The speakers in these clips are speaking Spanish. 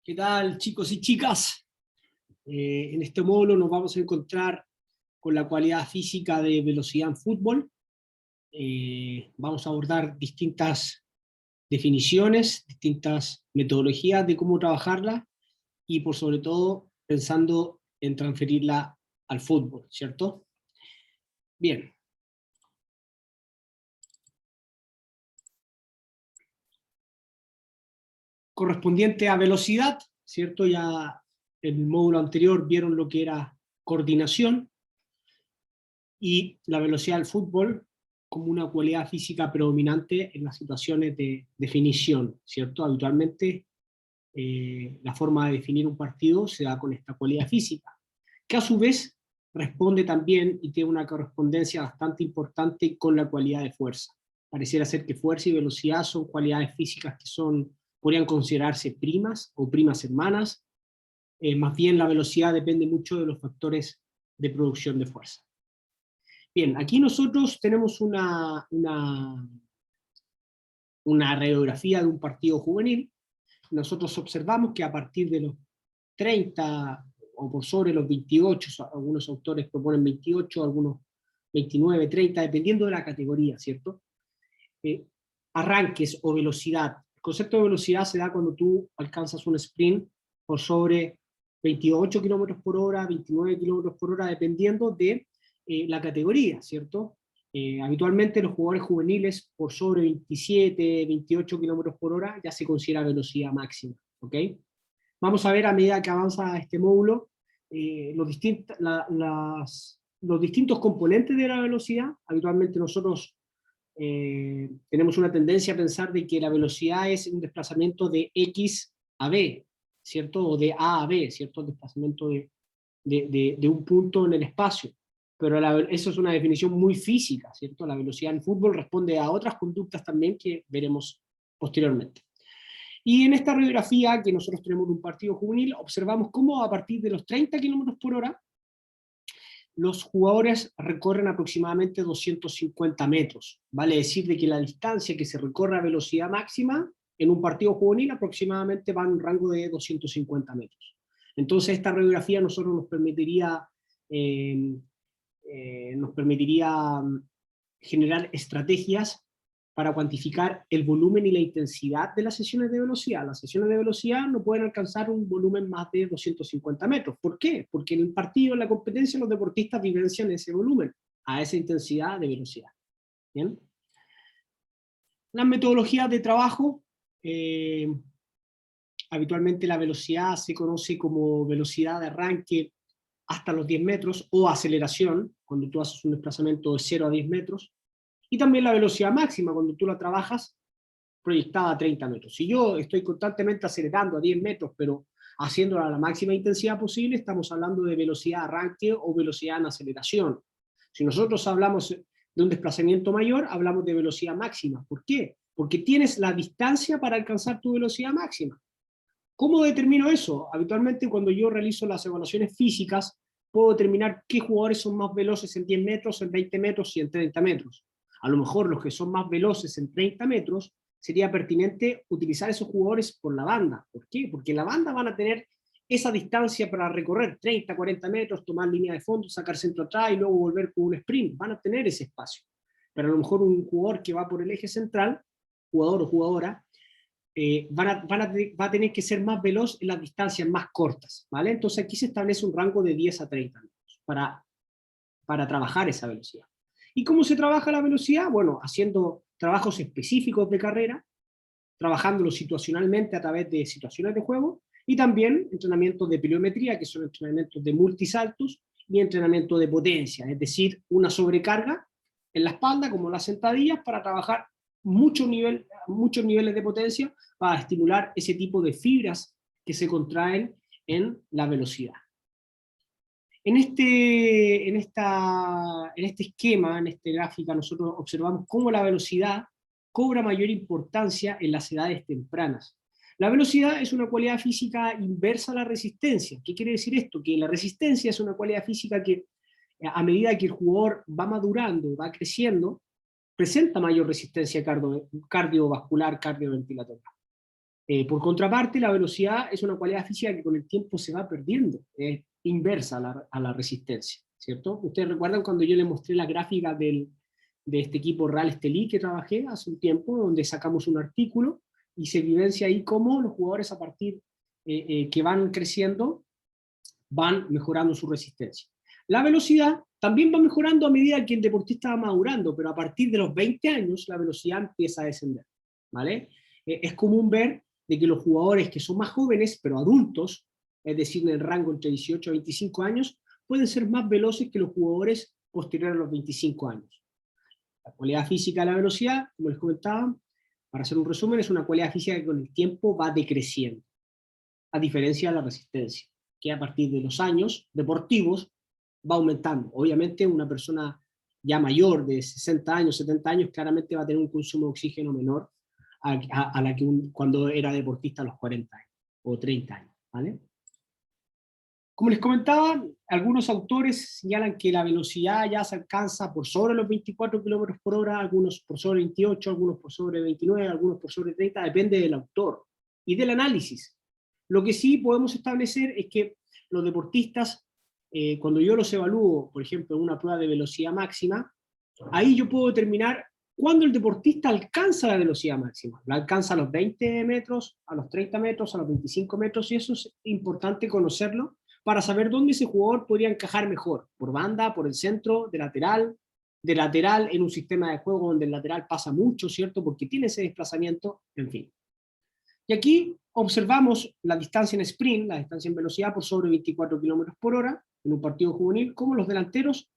¿Qué tal, chicos y chicas? En este módulo nos vamos a encontrar con la cualidad física de velocidad en fútbol. Vamos a abordar distintas definiciones, distintas metodologías de cómo trabajarla y por sobre todo pensando en transferirla al fútbol, ¿cierto? Bien. Correspondiente a velocidad, ¿cierto? Ya en el módulo anterior vieron lo que era coordinación, y la velocidad del fútbol como una cualidad física predominante en las situaciones de definición, ¿cierto? Habitualmente la forma de definir un partido se da con esta cualidad física, que a su vez responde también y tiene una correspondencia bastante importante con la cualidad de fuerza. Pareciera ser que fuerza y velocidad son cualidades físicas que podrían considerarse primas o primas hermanas. Más bien la velocidad depende mucho de los factores de producción de fuerza. Bien, aquí nosotros tenemos una radiografía de un partido juvenil. Nosotros observamos que a partir de los 30 o por sobre los 28, algunos autores proponen 28, algunos 29, 30, dependiendo de la categoría, ¿cierto? Arranques o velocidad. El concepto de velocidad se da cuando tú alcanzas un sprint por sobre 28 kilómetros por hora, 29 kilómetros por hora, dependiendo de la categoría, ¿cierto? Habitualmente los jugadores juveniles por sobre 27, 28 kilómetros por hora ya se considera velocidad máxima, ¿ok? Vamos a ver a medida que avanza este módulo los distintos componentes de la velocidad. Habitualmente nosotros tenemos una tendencia a pensar de que la velocidad es un desplazamiento de X a B, ¿cierto? O de A a B, ¿cierto? El desplazamiento de un punto en el espacio. Pero eso es una definición muy física, ¿cierto? La velocidad en fútbol responde a otras conductas también que veremos posteriormente. Y en esta radiografía que nosotros tenemos de un partido juvenil, observamos cómo a partir de los 30 kilómetros por hora, los jugadores recorren aproximadamente 250 metros. Vale decir de que la distancia que se recorre a velocidad máxima en un partido juvenil aproximadamente va en un rango de 250 metros. Entonces esta radiografía a nosotros nos permitiría generar estrategias para cuantificar el volumen y la intensidad de las sesiones de velocidad. Las sesiones de velocidad no pueden alcanzar un volumen más de 250 metros. ¿Por qué? Porque en el partido, en la competencia, los deportistas vivencian ese volumen, a esa intensidad de velocidad. ¿Bien? Las metodologías de trabajo, habitualmente la velocidad se conoce como velocidad de arranque hasta los 10 metros, o aceleración, cuando tú haces un desplazamiento de 0 a 10 metros, y también la velocidad máxima, cuando tú la trabajas proyectada a 30 metros. Si yo estoy constantemente acelerando a 10 metros, pero haciéndola a la máxima intensidad posible, estamos hablando de velocidad de arranque o velocidad en aceleración. Si nosotros hablamos de un desplazamiento mayor, hablamos de velocidad máxima. ¿Por qué? Porque tienes la distancia para alcanzar tu velocidad máxima. ¿Cómo determino eso? Habitualmente cuando yo realizo las evaluaciones físicas, puedo determinar qué jugadores son más veloces en 10 metros, en 20 metros y en 30 metros. A lo mejor los que son más veloces en 30 metros, sería pertinente utilizar esos jugadores por la banda. ¿Por qué? Porque la banda van a tener esa distancia para recorrer 30, 40 metros, tomar línea de fondo, sacar centro atrás y luego volver con un sprint. Van a tener ese espacio. Pero a lo mejor un jugador que va por el eje central, jugador o jugadora, va a tener que ser más veloz en las distancias más cortas, ¿vale? Entonces aquí se establece un rango de 10 a 30 metros para trabajar esa velocidad. ¿Y cómo se trabaja la velocidad? Bueno, haciendo trabajos específicos de carrera, trabajándolo situacionalmente a través de situaciones de juego, y también entrenamientos de pliometría, que son entrenamientos de multisaltos, y entrenamiento de potencia, es decir, una sobrecarga en la espalda, como las sentadillas, para trabajar muchos niveles de potencia para estimular ese tipo de fibras que se contraen en la velocidad. En este esquema, en esta gráfica, nosotros observamos cómo la velocidad cobra mayor importancia en las edades tempranas. La velocidad es una cualidad física inversa a la resistencia. ¿Qué quiere decir esto? Que la resistencia es una cualidad física que, a medida que el jugador va madurando, va creciendo, presenta mayor resistencia cardiovascular, cardioventilatoria. Por contraparte, la velocidad es una cualidad física que con el tiempo se va perdiendo, es inversa a la resistencia, ¿cierto? Ustedes recuerdan cuando yo les mostré la gráfica de este equipo Real Estelí que trabajé hace un tiempo, donde sacamos un artículo y se evidencia ahí cómo los jugadores a partir que van creciendo van mejorando su resistencia. La velocidad también va mejorando a medida que el deportista va madurando, pero a partir de los 20 años la velocidad empieza a descender, ¿vale? Es común ver de que los jugadores que son más jóvenes, pero adultos, es decir, en el rango entre 18 a 25 años, pueden ser más veloces que los jugadores posteriores a los 25 años. La cualidad física de la velocidad, como les comentaba, para hacer un resumen, es una cualidad física que con el tiempo va decreciendo, a diferencia de la resistencia, que a partir de los años deportivos va aumentando. Obviamente una persona ya mayor, de 60 años, 70 años, claramente va a tener un consumo de oxígeno menor a la que cuando era deportista a los 40 años, o 30 años, ¿vale? Como les comentaba, algunos autores señalan que la velocidad ya se alcanza por sobre los 24 km por hora, algunos por sobre 28, algunos por sobre 29, algunos por sobre 30, depende del autor y del análisis. Lo que sí podemos establecer es que los deportistas, cuando yo los evalúo, por ejemplo, en una prueba de velocidad máxima, ahí yo puedo determinar cuándo el deportista alcanza la velocidad máxima. La alcanza a los 20 metros, a los 30 metros, a los 25 metros, y eso es importante conocerlo para saber dónde ese jugador podría encajar mejor, por banda, por el centro, de lateral en un sistema de juego donde el lateral pasa mucho, ¿cierto? Porque tiene ese desplazamiento, en fin. Y aquí observamos la distancia en sprint, la distancia en velocidad por sobre 24 km por hora, en un partido juvenil, como los delanteros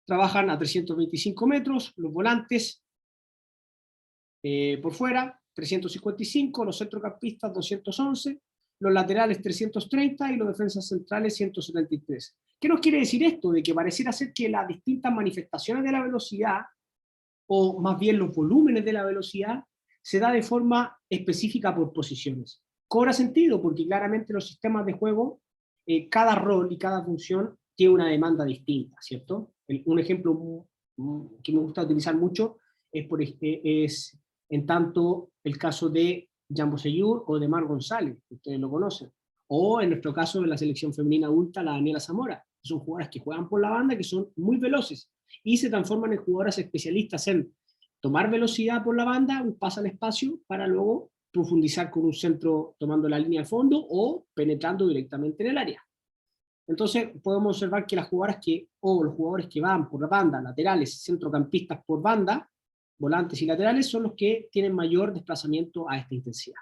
trabajan a 325 metros, los volantes por fuera, 355, los centrocampistas 211, los laterales 330 y los defensas centrales 173. ¿Qué nos quiere decir esto? De que pareciera ser que las distintas manifestaciones de la velocidad, o más bien los volúmenes de la velocidad, se da de forma específica por posiciones. Cobra sentido porque claramente los sistemas de juego, cada rol y cada función tiene una demanda distinta, ¿cierto? Un ejemplo que me gusta utilizar mucho es en tanto el caso de Jambo Seyur o de Mar González, ustedes lo conocen, o en nuestro caso de la selección femenina adulta, la Daniela Zamora, que son jugadoras que juegan por la banda, que son muy veloces, y se transforman en jugadoras especialistas en tomar velocidad por la banda, un pase al espacio, para luego profundizar con un centro tomando la línea de fondo o penetrando directamente en el área. Entonces podemos observar que las jugadoras o los jugadores que van por la banda, laterales, centrocampistas por banda, volantes y laterales, son los que tienen mayor desplazamiento a esta intensidad.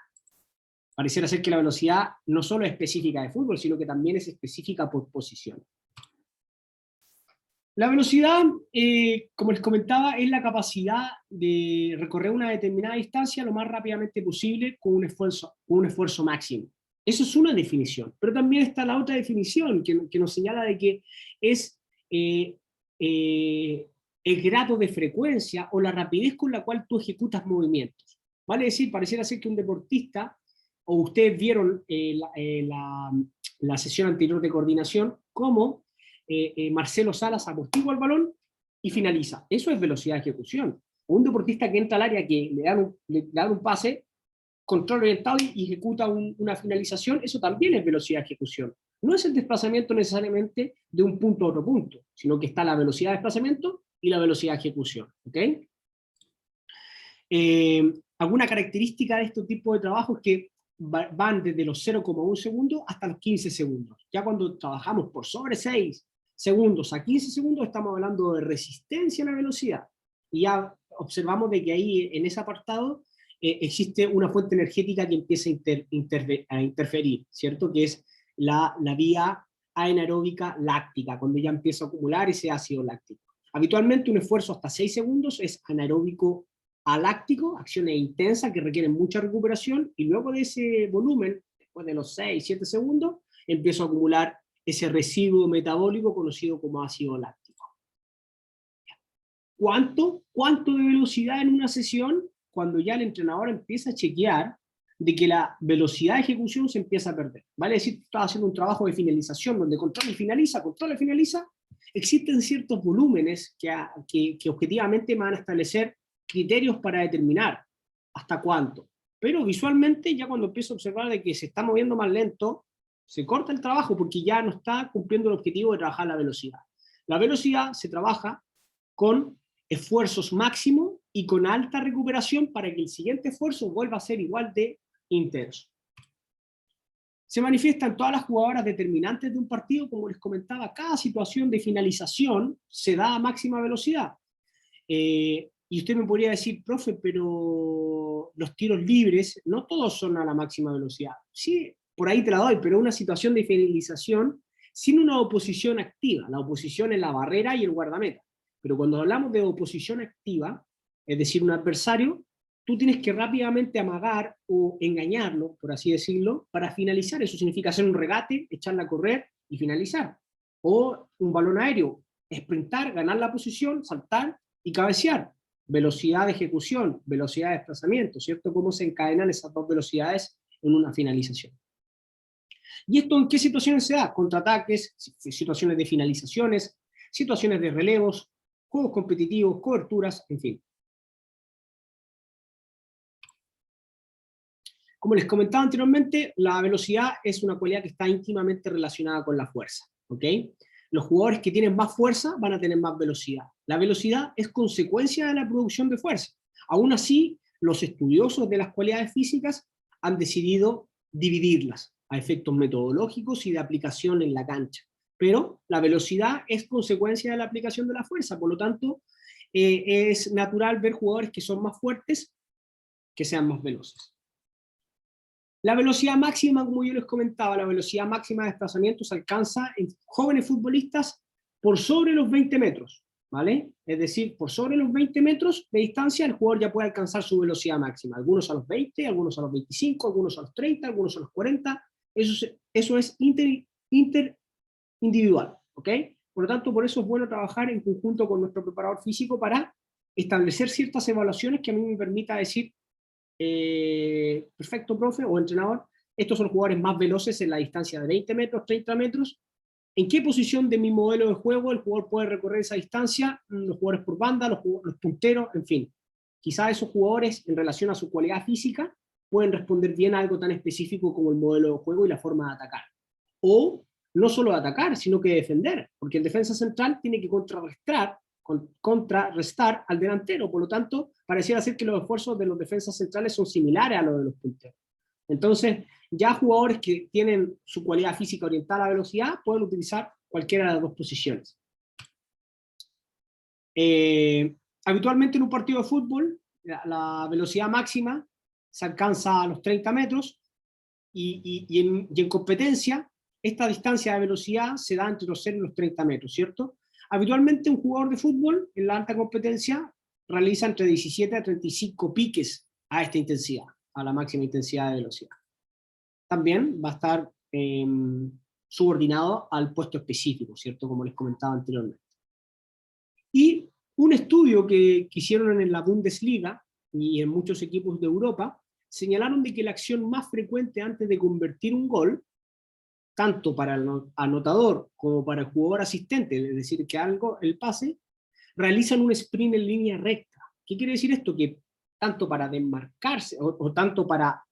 Pareciera ser que la velocidad no solo es específica de fútbol, sino que también es específica por posición. La velocidad, como les comentaba, es la capacidad de recorrer una determinada distancia lo más rápidamente posible con un esfuerzo máximo. Eso es una definición, pero también está la otra definición que nos señala de que es el grado de frecuencia o la rapidez con la cual tú ejecutas movimientos. Vale decir, pareciera ser que un deportista, o ustedes vieron la sesión anterior de coordinación, cómo Marcelo Salas amortigua el balón y finaliza. Eso es velocidad de ejecución. O un deportista que entra al área que le dan un pase, control orientado y ejecuta una finalización, eso también es velocidad de ejecución. No es el desplazamiento necesariamente de un punto a otro punto, sino que está la velocidad de desplazamiento y la velocidad de ejecución. ¿Okay? Alguna característica de este tipo de trabajo es que van desde los 0,1 segundos hasta los 15 segundos. Ya cuando trabajamos por sobre 6 segundos a 15 segundos estamos hablando de resistencia a la velocidad. Y ya observamos de que ahí en ese apartado existe una fuente energética que empieza a interferir, ¿cierto? Que es la vía anaeróbica láctica, cuando ya empieza a acumular ese ácido láctico. Habitualmente un esfuerzo hasta 6 segundos es anaeróbico aláctico, acciones intensas que requieren mucha recuperación, y luego de ese volumen, después de los 6, 7 segundos, empiezo a acumular ese residuo metabólico conocido como ácido láctico. ¿Cuánto de velocidad en una sesión? Cuando ya el entrenador empieza a chequear de que la velocidad de ejecución se empieza a perder. Vale decir, tú estás haciendo un trabajo de finalización donde controla y finaliza, existen ciertos volúmenes que objetivamente van a establecer criterios para determinar hasta cuánto. pero visualmente ya cuando empiezo a observar de que se está moviendo más lento, se corta el trabajo porque ya no está cumpliendo el objetivo de trabajar la velocidad. La velocidad se trabaja con esfuerzos máximos y con alta recuperación para que el siguiente esfuerzo vuelva a ser igual de intenso. Se manifiesta en todas las jugadoras determinantes de un partido, como les comentaba, cada situación de finalización se da a máxima velocidad. Y usted me podría decir, profe, pero los tiros libres, no todos son a la máxima velocidad. Sí, por ahí te la doy, pero una situación de finalización sin una oposición activa. La oposición es la barrera y el guardameta. Pero cuando hablamos de oposición activa, es decir, un adversario, tú tienes que rápidamente amagar o engañarlo, por así decirlo, para finalizar. Eso significa hacer un regate, echarla a correr y finalizar. O un balón aéreo, sprintar, ganar la posición, saltar y cabecear. Velocidad de ejecución, velocidad de desplazamiento, ¿cierto? Cómo se encadenan esas dos velocidades en una finalización. ¿Y esto en qué situaciones se da? Contraataques, situaciones de finalizaciones, situaciones de relevos, juegos competitivos, coberturas, en fin. Como les comentaba anteriormente, la velocidad es una cualidad que está íntimamente relacionada con la fuerza, ¿ok? Los jugadores que tienen más fuerza van a tener más velocidad. La velocidad es consecuencia de la producción de fuerza. Aún así, los estudiosos de las cualidades físicas han decidido dividirlas a efectos metodológicos y de aplicación en la cancha. Pero la velocidad es consecuencia de la aplicación de la fuerza, por lo tanto, es natural ver jugadores que son más fuertes que sean más veloces. La velocidad máxima, como yo les comentaba, la velocidad máxima de desplazamiento se alcanza en jóvenes futbolistas por sobre los 20 metros, ¿vale? Es decir, por sobre los 20 metros de distancia el jugador ya puede alcanzar su velocidad máxima. Algunos a los 20, algunos a los 25, algunos a los 30, algunos a los 40. Eso es interindividual, ¿ok? Por lo tanto, por eso es bueno trabajar en conjunto con nuestro preparador físico para establecer ciertas evaluaciones que a mí me permita decir perfecto, profe, o entrenador, estos son los jugadores más veloces en la distancia de 20 metros, 30 metros, ¿en qué posición de mi modelo de juego el jugador puede recorrer esa distancia? Los jugadores por banda, los punteros, en fin. Quizá esos jugadores, en relación a su cualidad física, pueden responder bien a algo tan específico como el modelo de juego y la forma de atacar. O no solo de atacar, sino que defender, porque el defensa central tiene que contrarrestar al delantero, por lo tanto, pareciera ser que los esfuerzos de los defensas centrales son similares a los de los punteros. Entonces, ya jugadores que tienen su cualidad física orientada a la velocidad pueden utilizar cualquiera de las dos posiciones. Habitualmente en un partido de fútbol, la velocidad máxima se alcanza a los 30 metros y en competencia, esta distancia de velocidad se da entre los 0 y los 30 metros, ¿cierto? Habitualmente un jugador de fútbol en la alta competencia realiza entre 17 a 35 piques a esta intensidad, a la máxima intensidad de velocidad. También va a estar subordinado al puesto específico, ¿cierto? Como les comentaba anteriormente. Y un estudio que hicieron en la Bundesliga y en muchos equipos de Europa, señalaron de que la acción más frecuente antes de convertir un gol, tanto para el anotador como para el jugador asistente, es decir, que el pase, realizan un sprint en línea recta. ¿Qué quiere decir esto? Que tanto para desmarcarse, o tanto para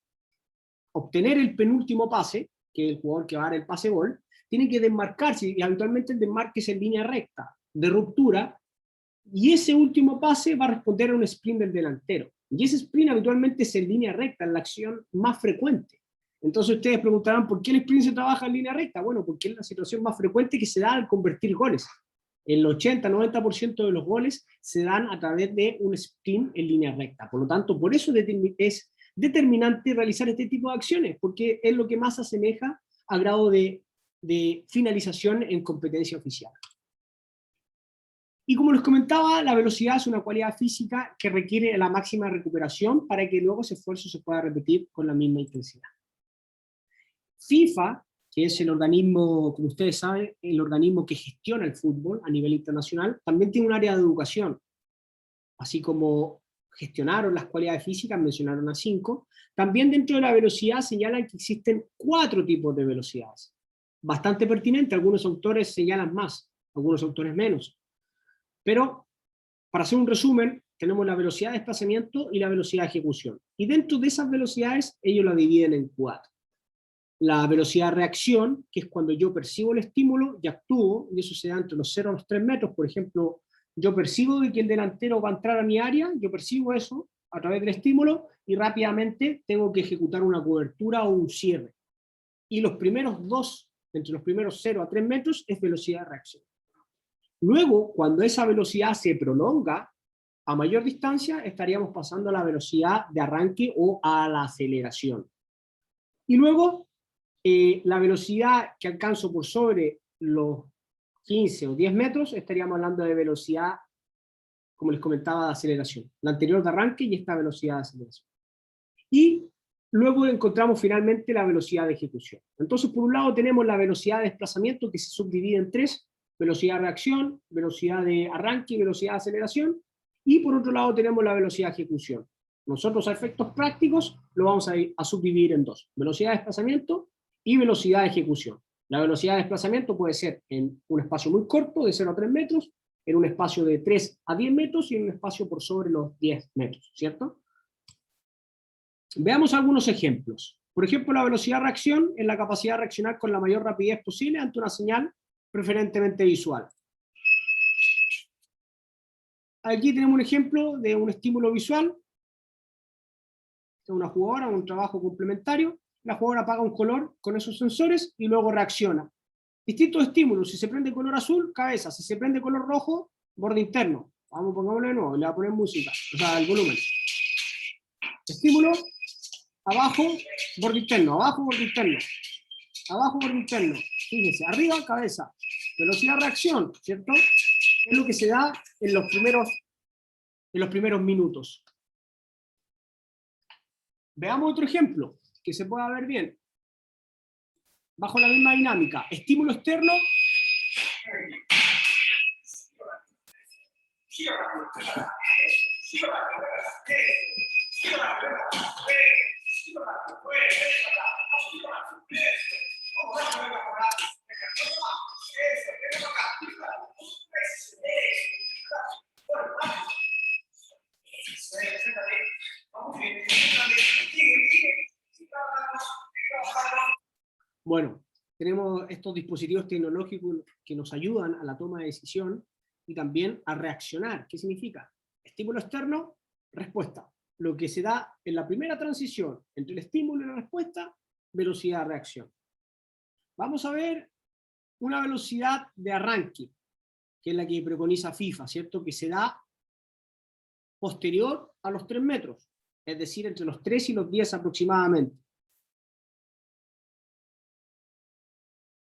obtener el penúltimo pase, que es el jugador que va a dar el pase gol, tiene que desmarcarse, y habitualmente el desmarque es en línea recta, de ruptura, y ese último pase va a responder a un sprint del delantero. Y ese sprint habitualmente es en línea recta, es la acción más frecuente. Entonces ustedes preguntarán, ¿por qué el sprint se trabaja en línea recta? Bueno, porque es la situación más frecuente que se da al convertir goles. El 80-90% de los goles se dan a través de un sprint en línea recta. Por lo tanto, por eso es determinante realizar este tipo de acciones, porque es lo que más asemeja a grado de finalización en competencia oficial. Y como les comentaba, la velocidad es una cualidad física que requiere la máxima recuperación para que luego ese esfuerzo se pueda repetir con la misma intensidad. FIFA, que es el organismo, como ustedes saben, el organismo que gestiona el fútbol a nivel internacional, también tiene un área de educación. Así como gestionaron las cualidades físicas, mencionaron a 5, también dentro de la velocidad señalan que existen 4 tipos de velocidades. Bastante pertinente, algunos autores señalan más, algunos autores menos. Pero, para hacer un resumen, tenemos la velocidad de desplazamiento y la velocidad de ejecución. Y dentro de esas velocidades, ellos la dividen en 4. La velocidad de reacción, que es cuando yo percibo el estímulo y actúo, y eso se da entre los 0 a los 3 metros. Por ejemplo, yo percibo de que el delantero va a entrar a mi área, yo percibo eso a través del estímulo, y rápidamente tengo que ejecutar una cobertura o un cierre. Y los primeros 2, entre los primeros 0 a 3 metros, es velocidad de reacción. Luego, cuando esa velocidad se prolonga a mayor distancia, estaríamos pasando a la velocidad de arranque o a la aceleración. Y luego, la velocidad que alcanzo por sobre los 15 o 10 metros, estaríamos hablando de velocidad, como les comentaba, de aceleración. La anterior de arranque y esta velocidad de aceleración. Y luego encontramos finalmente la velocidad de ejecución. Entonces, por un lado tenemos la velocidad de desplazamiento, que se subdivide en 3, velocidad de reacción, velocidad de arranque y velocidad de aceleración, y por otro lado tenemos la velocidad de ejecución. Nosotros a efectos prácticos lo vamos a subdividir en 2, velocidad de desplazamiento y velocidad de ejecución. La velocidad de desplazamiento puede ser en un espacio muy corto, de 0 a 3 metros, en un espacio de 3 a 10 metros y en un espacio por sobre los 10 metros, ¿cierto? Veamos algunos ejemplos. Por ejemplo, la velocidad de reacción es la capacidad de reaccionar con la mayor rapidez posible ante una señal preferentemente visual. Aquí tenemos un ejemplo de un estímulo visual, de una jugadora, un trabajo complementario. La jugadora apaga un color con esos sensores y luego reacciona. Distintos estímulos: si se prende color azul, cabeza; si se prende color rojo, borde interno. Vamos, pongámoslo de nuevo, le voy a poner música, o sea, el volumen. Estímulo, abajo, borde interno, abajo, borde interno, abajo, borde interno. Fíjense, arriba, cabeza. Velocidad de reacción, ¿cierto? Es lo que se da en los primeros minutos. Veamos otro ejemplo, que se pueda ver bien. Bajo la misma dinámica. Estímulo externo. Bueno, tenemos estos dispositivos tecnológicos que nos ayudan a la toma de decisión y también a reaccionar. ¿Qué significa? Estímulo externo, respuesta. Lo que se da en la primera transición entre el estímulo y la respuesta, velocidad de reacción. Vamos a ver una velocidad de arranque, que es la que preconiza FIFA, ¿cierto? Que se da posterior a los 3 metros, es decir, entre los 3 y los 10 aproximadamente.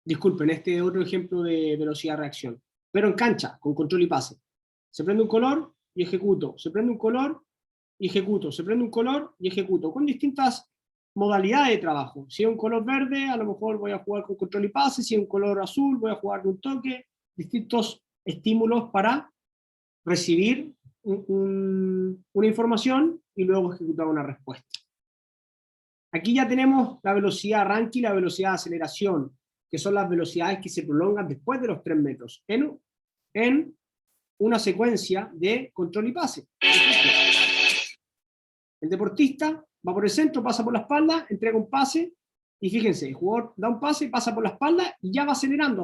Disculpen, este es otro ejemplo de velocidad de reacción, pero en cancha, con control y pase. Se prende un color y ejecuto, se prende un color y ejecuto, se prende un color y ejecuto, con distintas modalidades de trabajo. Si es un color verde, a lo mejor voy a jugar con control y pase; si es un color azul, voy a jugar de un toque, distintos estímulos para recibir una información y luego ejecutar una respuesta. Aquí ya tenemos la velocidad de arranque y la velocidad de aceleración, que son las velocidades que se prolongan después de los 3 metros, en una secuencia de control y pase. El deportista va por el centro, pasa por la espalda, entrega un pase, y fíjense, el jugador da un pase, pasa por la espalda y ya va acelerando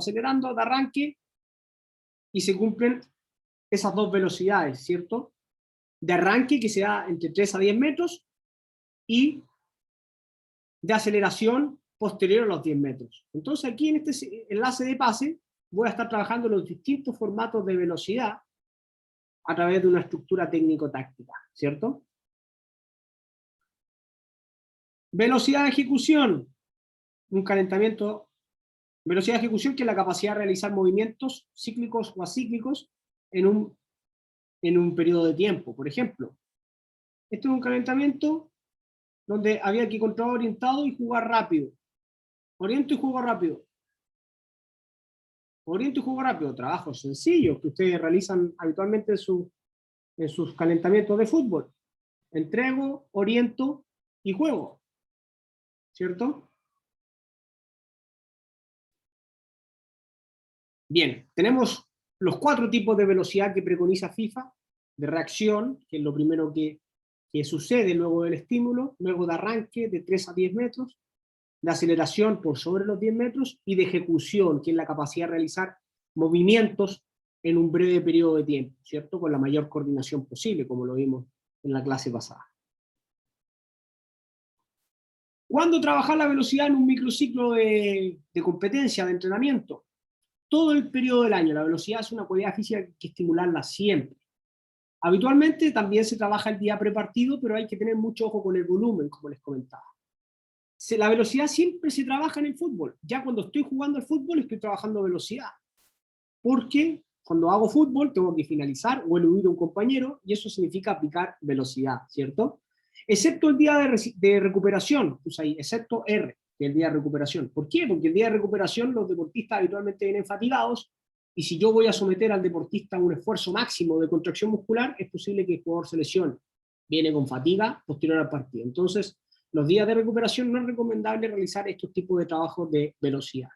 de arranque, y se cumplen esas dos velocidades, ¿cierto? De arranque, que se da entre 3 a 10 metros, y de aceleración posterior a los 10 metros. Entonces aquí en este enlace de pase voy a estar trabajando los distintos formatos de velocidad a través de una estructura técnico-táctica, ¿cierto? Velocidad de ejecución, un calentamiento. Velocidad de ejecución, que es la capacidad de realizar movimientos cíclicos o acíclicos en un periodo de tiempo. Por ejemplo, este es un calentamiento donde había que controlar orientado y jugar rápido. Oriento y juego rápido. Oriento y juego rápido. Trabajos sencillos que ustedes realizan habitualmente en sus calentamientos de fútbol. Entrego, oriento y juego. ¿Cierto? Bien, tenemos los 4 tipos de velocidad que preconiza FIFA. de reacción, que es lo primero que sucede luego del estímulo, luego de arranque de 3 a 10 metros, de aceleración por sobre los 10 metros y de ejecución, que es la capacidad de realizar movimientos en un breve periodo de tiempo, ¿cierto? Con la mayor coordinación posible, como lo vimos en la clase pasada. ¿Cuándo trabajar la velocidad en un microciclo de competencia, de entrenamiento? Todo el periodo del año. La velocidad es una cualidad física que hay que estimularla siempre. Habitualmente también se trabaja el día prepartido, pero hay que tener mucho ojo con el volumen, como les comentaba. La velocidad siempre se trabaja en el fútbol. Ya cuando estoy jugando al fútbol estoy trabajando velocidad. Porque cuando hago fútbol tengo que finalizar o eludir a un compañero y eso significa aplicar velocidad, ¿cierto? Excepto el día de recuperación, pues ahí, excepto R, que es el día de recuperación. ¿Por qué? Porque el día de recuperación los deportistas habitualmente vienen fatigados y si yo voy a someter al deportista a un esfuerzo máximo de contracción muscular, es posible que el jugador se lesione. Viene con fatiga posterior al partido. Entonces, los días de recuperación no es recomendable realizar estos tipos de trabajos de velocidad.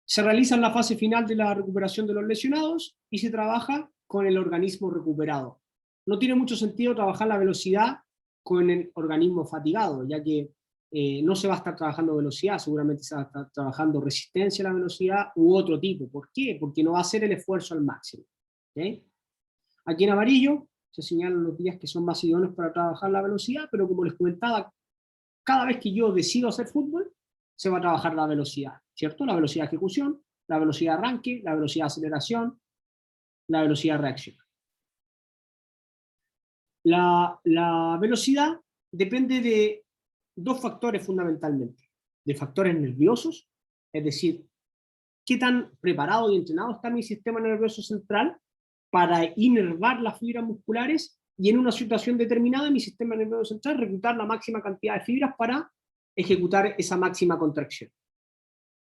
Se realiza en la fase final de la recuperación de los lesionados y se trabaja con el organismo recuperado. No tiene mucho sentido trabajar la velocidad con el organismo fatigado, ya que no se va a estar trabajando velocidad, seguramente se va a estar trabajando resistencia a la velocidad u otro tipo. ¿Por qué? Porque no va a hacer el esfuerzo al máximo. ¿Okay? Aquí en amarillo se señalan los días que son más idóneos para trabajar la velocidad, pero como les comentaba, cada vez que yo decido hacer fútbol, se va a trabajar la velocidad, ¿cierto? La velocidad de ejecución, la velocidad de arranque, la velocidad de aceleración, la velocidad de reacción. La velocidad depende de dos factores fundamentalmente, de factores nerviosos, es decir, qué tan preparado y entrenado está mi sistema nervioso central para inervar las fibras musculares y en una situación determinada mi sistema nervioso central reclutar la máxima cantidad de fibras para ejecutar esa máxima contracción.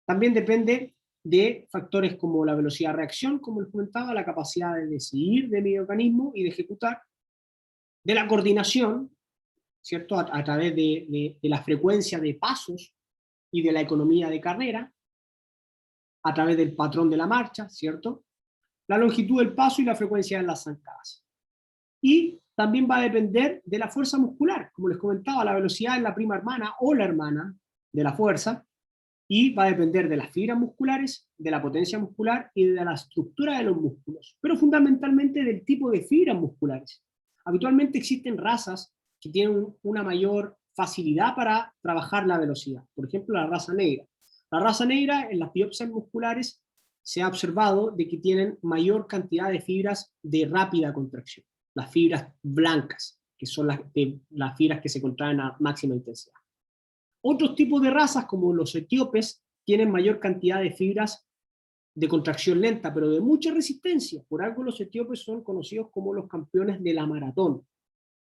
También depende de factores como la velocidad de reacción, como les comentaba, la capacidad de decidir de mi organismo y de ejecutar, de la coordinación, ¿cierto? A través de la frecuencia de pasos y de la economía de carrera, a través del patrón de la marcha, ¿cierto? La longitud del paso y la frecuencia de las zancadas. Y también va a depender de la fuerza muscular. Como les comentaba, la velocidad es la prima hermana o la hermana de la fuerza, y va a depender de las fibras musculares, de la potencia muscular y de la estructura de los músculos, pero fundamentalmente del tipo de fibras musculares. Habitualmente existen razas que tienen una mayor facilidad para trabajar la velocidad, por ejemplo la raza negra. La raza negra en las biopsias musculares se ha observado de que tienen mayor cantidad de fibras de rápida contracción, las fibras blancas, que son las fibras que se contraen a máxima intensidad. Otros tipos de razas, como los etíopes, tienen mayor cantidad de fibras de contracción lenta, pero de mucha resistencia. Por algo los etíopes son conocidos como los campeones de la maratón.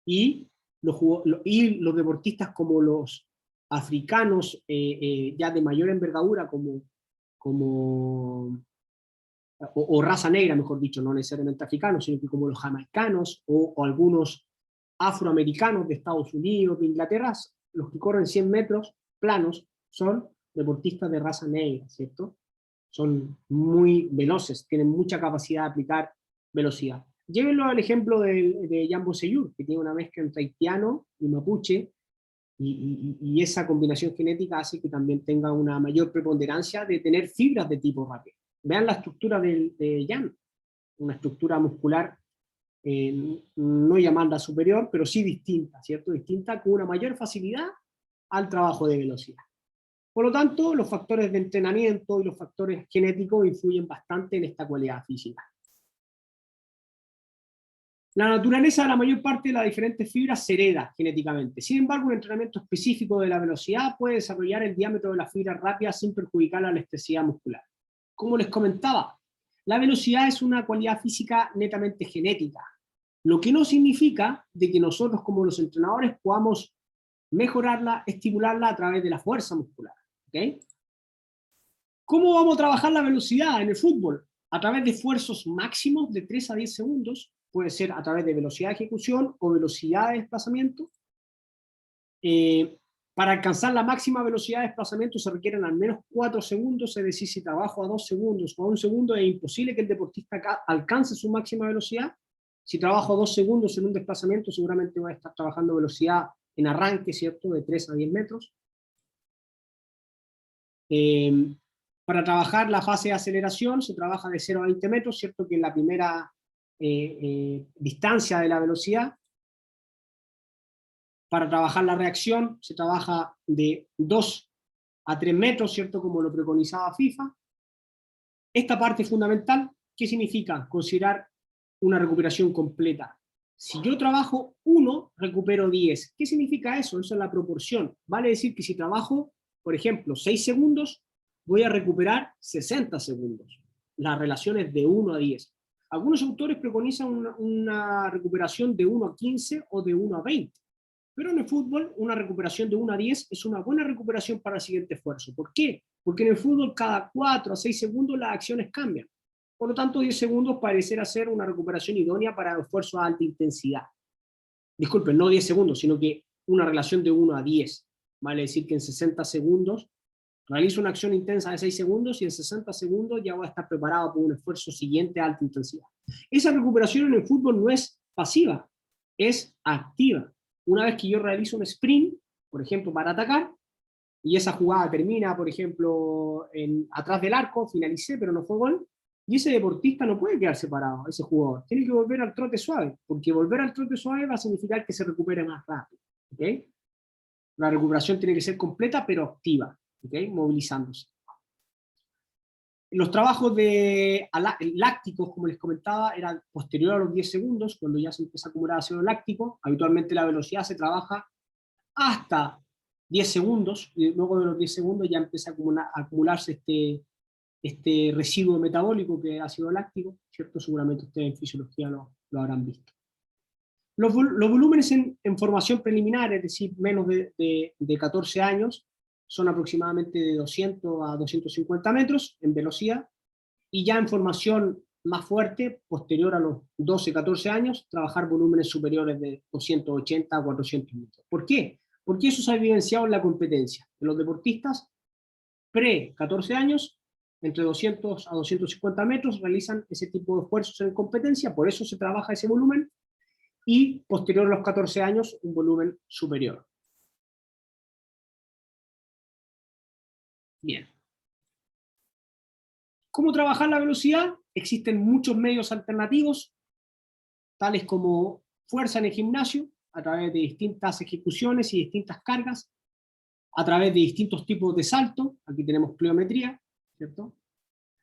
Y los deportistas como los africanos, ya de mayor envergadura, o raza negra, mejor dicho, no necesariamente africanos, sino que como los jamaicanos o algunos afroamericanos de Estados Unidos, de Inglaterra, los que corren 100 metros planos son deportistas de raza negra, ¿cierto? Son muy veloces, tienen mucha capacidad de aplicar velocidad. Llévenlo al ejemplo de Jambo Seyur, que tiene una mezcla entre haitiano y mapuche, y esa combinación genética hace que también tenga una mayor preponderancia de tener fibras de tipo rápido. Vean la estructura de Jan, una estructura muscular no llamada superior, pero sí distinta, ¿cierto? Distinta con una mayor facilidad al trabajo de velocidad. Por lo tanto, los factores de entrenamiento y los factores genéticos influyen bastante en esta cualidad física. La naturaleza de la mayor parte de las diferentes fibras se hereda genéticamente. Sin embargo, un entrenamiento específico de la velocidad puede desarrollar el diámetro de las fibras rápidas sin perjudicar la elasticidad muscular. Como les comentaba, la velocidad es una cualidad física netamente genética, lo que no significa de que nosotros como los entrenadores podamos mejorarla, estimularla a través de la fuerza muscular. ¿Okay? ¿Cómo vamos a trabajar la velocidad en el fútbol? A través de esfuerzos máximos de 3 a 10 segundos, puede ser a través de velocidad de ejecución o velocidad de desplazamiento. Para alcanzar la máxima velocidad de desplazamiento se requieren al menos 4 segundos, es decir, si trabajo a 2 segundos o a 1 segundo es imposible que el deportista alcance su máxima velocidad. Si trabajo 2 segundos en un desplazamiento, seguramente voy a estar trabajando velocidad en arranque, ¿cierto? De 3 a 10 metros. Para trabajar la fase de aceleración, se trabaja de 0 a 20 metros, ¿cierto? Que es la primera distancia de la velocidad. Para trabajar la reacción, se trabaja de 2 a 3 metros, ¿cierto? Como lo preconizaba FIFA. Esta parte es fundamental. ¿Qué significa? Considerar una recuperación completa. Si yo trabajo 1, recupero 10. ¿Qué significa eso? Eso es la proporción. Vale decir que si trabajo, por ejemplo, 6 segundos, voy a recuperar 60 segundos. La relación es de 1 a 10. Algunos autores preconizan una recuperación de 1 a 15 o de 1 a 20. Pero en el fútbol, una recuperación de 1 a 10 es una buena recuperación para el siguiente esfuerzo. ¿Por qué? Porque en el fútbol cada 4 a 6 segundos las acciones cambian. Por lo tanto, 10 segundos parecerá ser una recuperación idónea para esfuerzos a alta intensidad. Disculpen, no 10 segundos, sino que una relación de 1 a 10. Vale decir que en 60 segundos realizo una acción intensa de 6 segundos y en 60 segundos ya voy a estar preparado para un esfuerzo siguiente a alta intensidad. Esa recuperación en el fútbol no es pasiva, es activa. Una vez que yo realizo un sprint, por ejemplo, para atacar, y esa jugada termina, por ejemplo, atrás del arco, finalicé, pero no fue gol, y ese deportista no puede quedar separado, ese jugador. Tiene que volver al trote suave, porque volver al trote suave va a significar que se recupere más rápido. ¿Okay? La recuperación tiene que ser completa, pero activa, ¿okay? Movilizándose. Los trabajos lácticos, como les comentaba, eran posterior a los 10 segundos, cuando ya se empieza a acumular ácido láctico. Habitualmente la velocidad se trabaja hasta 10 segundos, y luego de los 10 segundos ya empieza a acumularse este residuo metabólico que es ácido láctico, ¿cierto? Seguramente ustedes en fisiología lo habrán visto. Los volúmenes en formación preliminar, es decir, menos de 14 años, son aproximadamente de 200 a 250 metros en velocidad, y ya en formación más fuerte, posterior a los 12, 14 años, trabajar volúmenes superiores de 280 a 400 metros. ¿Por qué? Porque eso se ha evidenciado en la competencia de los deportistas pre-14 años, entre 200 a 250 metros, realizan ese tipo de esfuerzos en competencia, por eso se trabaja ese volumen, y posterior a los 14 años, un volumen superior. Bien. ¿Cómo trabajar la velocidad? Existen muchos medios alternativos, tales como fuerza en el gimnasio, a través de distintas ejecuciones y distintas cargas, a través de distintos tipos de salto, aquí tenemos pliometría, ¿cierto?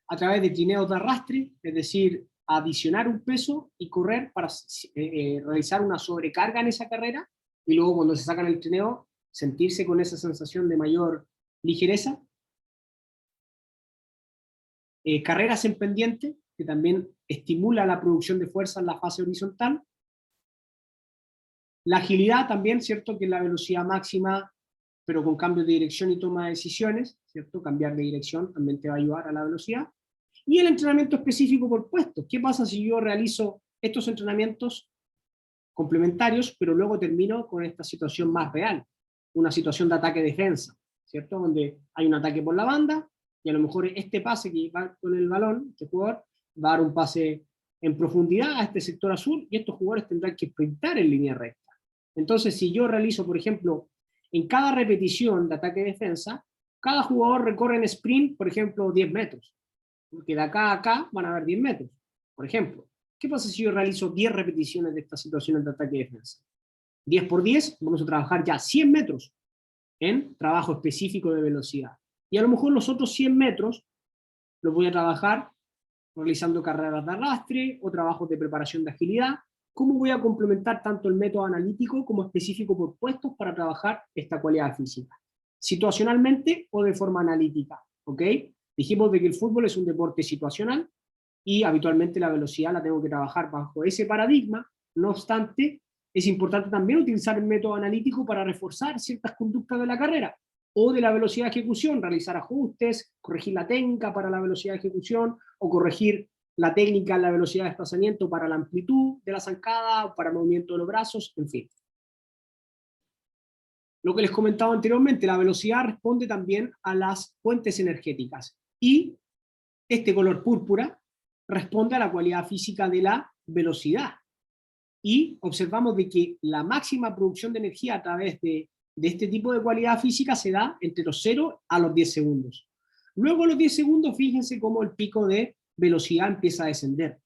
A través de trineos de arrastre, es decir, adicionar un peso y correr para realizar una sobrecarga en esa carrera, y luego cuando se sacan el trineo, sentirse con esa sensación de mayor ligereza. Carreras en pendiente, que también estimula la producción de fuerza en la fase horizontal. La agilidad también, ¿cierto? Que es la velocidad máxima, pero con cambios de dirección y toma de decisiones, ¿cierto? Cambiar de dirección también te va a ayudar a la velocidad. Y el entrenamiento específico por puestos. ¿Qué pasa si yo realizo estos entrenamientos complementarios, pero luego termino con esta situación más real? Una situación de ataque-defensa, ¿cierto? Donde hay un ataque por la banda, y a lo mejor este pase que va con el balón, este jugador, va a dar un pase en profundidad a este sector azul, y estos jugadores tendrán que sprintar en línea recta. Entonces, si yo realizo, por ejemplo, en cada repetición de ataque-defensa, cada jugador recorre en sprint, por ejemplo, 10 metros. Porque de acá a acá van a haber 10 metros, por ejemplo. ¿Qué pasa si yo realizo 10 repeticiones de estas situaciones de ataque-defensa? 10 por 10, vamos a trabajar ya 100 metros en trabajo específico de velocidad. Y a lo mejor los otros 100 metros los voy a trabajar realizando carreras de arrastre o trabajos de preparación de agilidad. ¿Cómo voy a complementar tanto el método analítico como específico por puestos para trabajar esta cualidad física? Situacionalmente o de forma analítica, ¿ok? Dijimos de que el fútbol es un deporte situacional y habitualmente la velocidad la tengo que trabajar bajo ese paradigma. No obstante, es importante también utilizar el método analítico para reforzar ciertas conductas de la carrera o de la velocidad de ejecución, realizar ajustes, corregir la técnica para la velocidad de ejecución o corregir la técnica en la velocidad de desplazamiento para la amplitud de la zancada o para el movimiento de los brazos, en fin. Lo que les comentaba anteriormente, la velocidad responde también a las fuentes energéticas y este color púrpura responde a la cualidad física de la velocidad. y observamos de que la máxima producción de energía a través de este tipo de cualidad física se da entre los 0 a los 10 segundos. Luego a los 10 segundos, fíjense cómo el pico de velocidad empieza a descender.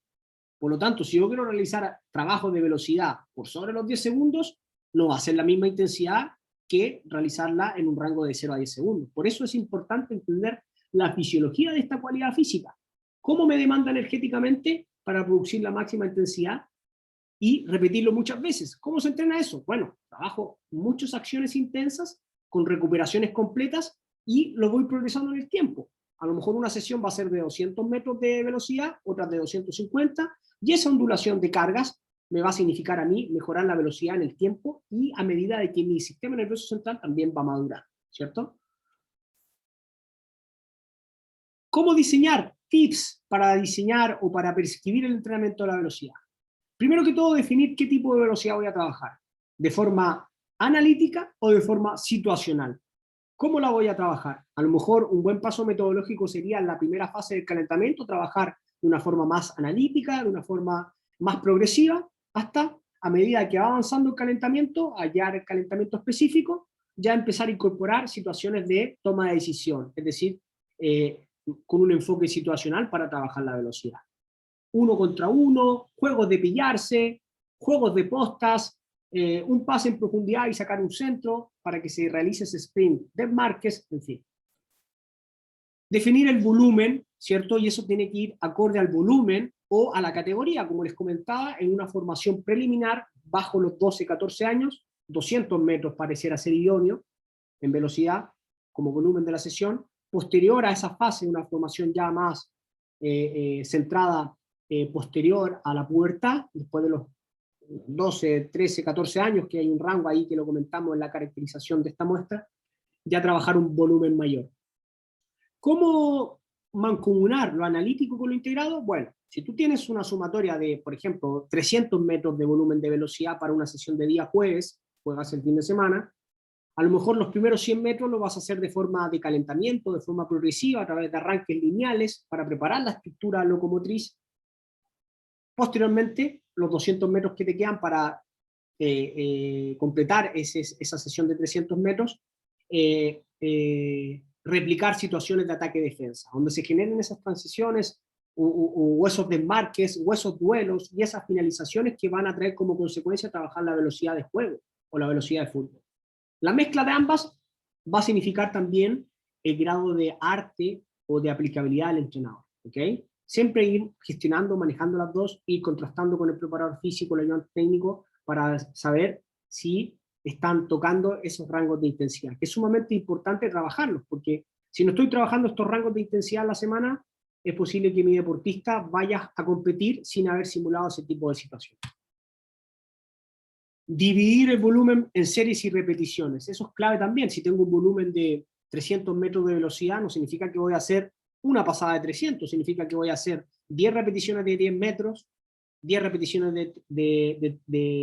Por lo tanto, si yo quiero realizar trabajos de velocidad por sobre los 10 segundos, no va a ser la misma intensidad que realizarla en un rango de 0 a 10 segundos. Por eso es importante entender la fisiología de esta cualidad física. ¿Cómo me demanda energéticamente para producir la máxima intensidad? Y repetirlo muchas veces. ¿Cómo se entrena eso? Bueno, trabajo muchas acciones intensas con recuperaciones completas y lo voy progresando en el tiempo. A lo mejor una sesión va a ser de 200 metros de velocidad, otra de 250, y esa ondulación de cargas me va a significar a mí mejorar la velocidad en el tiempo y a medida de que mi sistema nervioso central también va a madurar, ¿cierto? ¿Cómo diseñar? Tips para diseñar o para prescribir el entrenamiento de la velocidad. Primero que todo, definir qué tipo de velocidad voy a trabajar. ¿De forma analítica o de forma situacional? ¿Cómo la voy a trabajar? A lo mejor un buen paso metodológico sería en la primera fase del calentamiento, trabajar de una forma más analítica, de una forma más progresiva, hasta a medida que va avanzando el calentamiento, hallar el calentamiento específico, ya empezar a incorporar situaciones de toma de decisión, es decir, con un enfoque situacional para trabajar la velocidad. 1 contra 1, juegos de pillarse, juegos de postas, un pase en profundidad y sacar un centro para que se realice ese sprint de marques, en fin. Definir el volumen, ¿cierto? Y eso tiene que ir acorde al volumen o a la categoría, como les comentaba, en una formación preliminar bajo los 12, 14 años, 200 metros pareciera ser idóneo en velocidad como volumen de la sesión. Posterior a esa fase, una formación ya más centrada posterior a la pubertad, después de los 12, 13, 14 años, que hay un rango ahí que lo comentamos en la caracterización de esta muestra, ya trabajar un volumen mayor. ¿Cómo mancomunar lo analítico con lo integrado? Bueno, si tú tienes una sumatoria de, por ejemplo, 300 metros de volumen de velocidad para una sesión de día jueves, juegas el fin de semana, a lo mejor los primeros 100 metros lo vas a hacer de forma de calentamiento, de forma progresiva, a través de arranques lineales, para preparar la estructura locomotriz. Posteriormente, los 200 metros que te quedan para completar esa sesión de 300 metros, replicar situaciones de ataque-defensa, donde se generen esas transiciones, o esos desmarques, o esos duelos, y esas finalizaciones que van a traer como consecuencia trabajar la velocidad de juego, o la velocidad de fútbol. La mezcla de ambas va a significar también el grado de arte o de aplicabilidad del entrenador, ¿ok? Siempre ir gestionando, manejando las dos, ir contrastando con el preparador físico, el ayudante técnico, para saber si están tocando esos rangos de intensidad, que es sumamente importante trabajarlos, porque si no estoy trabajando estos rangos de intensidad a la semana, es posible que mi deportista vaya a competir sin haber simulado ese tipo de situación. Dividir el volumen en series y repeticiones, eso es clave también. Si tengo un volumen de 300 metros de velocidad, no significa que voy a hacer una pasada de 300, significa que voy a hacer 10 repeticiones de 10 metros, 10 repeticiones de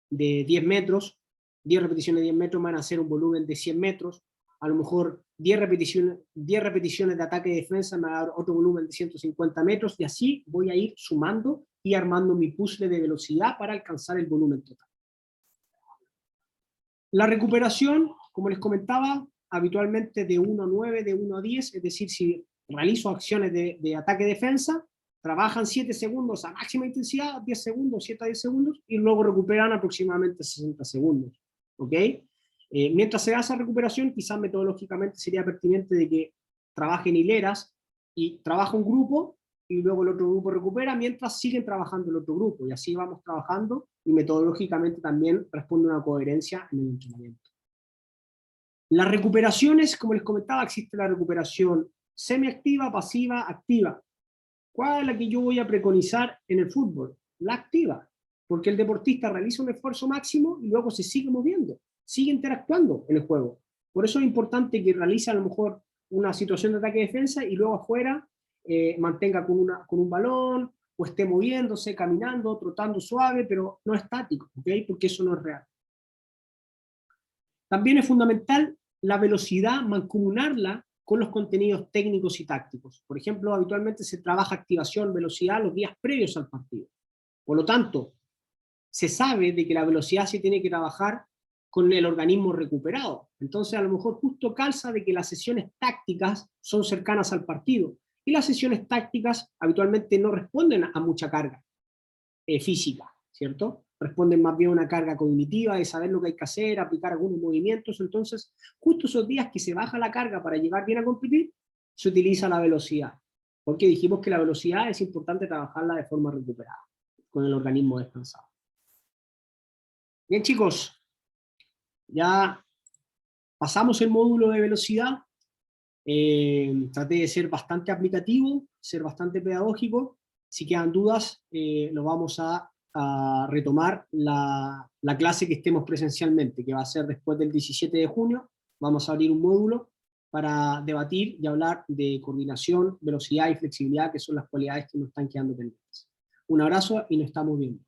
10 metros, 10 repeticiones de 10 metros van a hacer un volumen de 100 metros, a lo mejor 10 repeticiones de ataque y defensa me va a dar otro volumen de 150 metros, y así voy a ir sumando y armando mi puzzle de velocidad para alcanzar el volumen total. La recuperación, como les comentaba, habitualmente de 1 a 9, de 1 a 10, es decir, si realizo acciones de ataque-defensa, trabajan 7 segundos a máxima intensidad, 10 segundos, 7 a 10 segundos, y luego recuperan aproximadamente 60 segundos. ¿Ok? Mientras se da esa recuperación, quizás metodológicamente sería pertinente de que trabajen hileras y trabaja un grupo y luego el otro grupo recupera mientras siguen trabajando el otro grupo, y así vamos trabajando, y metodológicamente también responde una coherencia en el entrenamiento. Las recuperaciones, como les comentaba, existe la recuperación semiactiva, pasiva, activa. ¿Cuál es la que yo voy a preconizar en el fútbol? La activa, porque el deportista realiza un esfuerzo máximo y luego se sigue moviendo, sigue interactuando en el juego. Por eso es importante que realice a lo mejor una situación de ataque-defensa y luego afuera mantenga con un balón, o esté moviéndose, caminando, trotando suave, pero no estático, ¿okay? Porque eso no es real. También es fundamental la velocidad, mancomunarla con los contenidos técnicos y tácticos. Por ejemplo, habitualmente se trabaja activación, velocidad los días previos al partido. Por lo tanto, se sabe de que la velocidad se tiene que trabajar con el organismo recuperado. Entonces a lo mejor justo calza de que las sesiones tácticas son cercanas al partido, y las sesiones tácticas habitualmente no responden a mucha carga física, ¿cierto? Responden más bien a una carga cognitiva de saber lo que hay que hacer, aplicar algunos movimientos. Entonces justo esos días que se baja la carga para llegar bien a competir, se utiliza la velocidad, porque dijimos que la velocidad es importante trabajarla de forma recuperada, con el organismo descansado. Bien, chicos, ya pasamos el módulo de velocidad. Traté de ser bastante aplicativo, ser bastante pedagógico. Si quedan dudas, lo vamos a retomar la clase que estemos presencialmente, que va a ser después del 17 de junio. Vamos a abrir un módulo para debatir y hablar de coordinación, velocidad y flexibilidad, que son las cualidades que nos están quedando pendientes. Un abrazo y nos estamos viendo.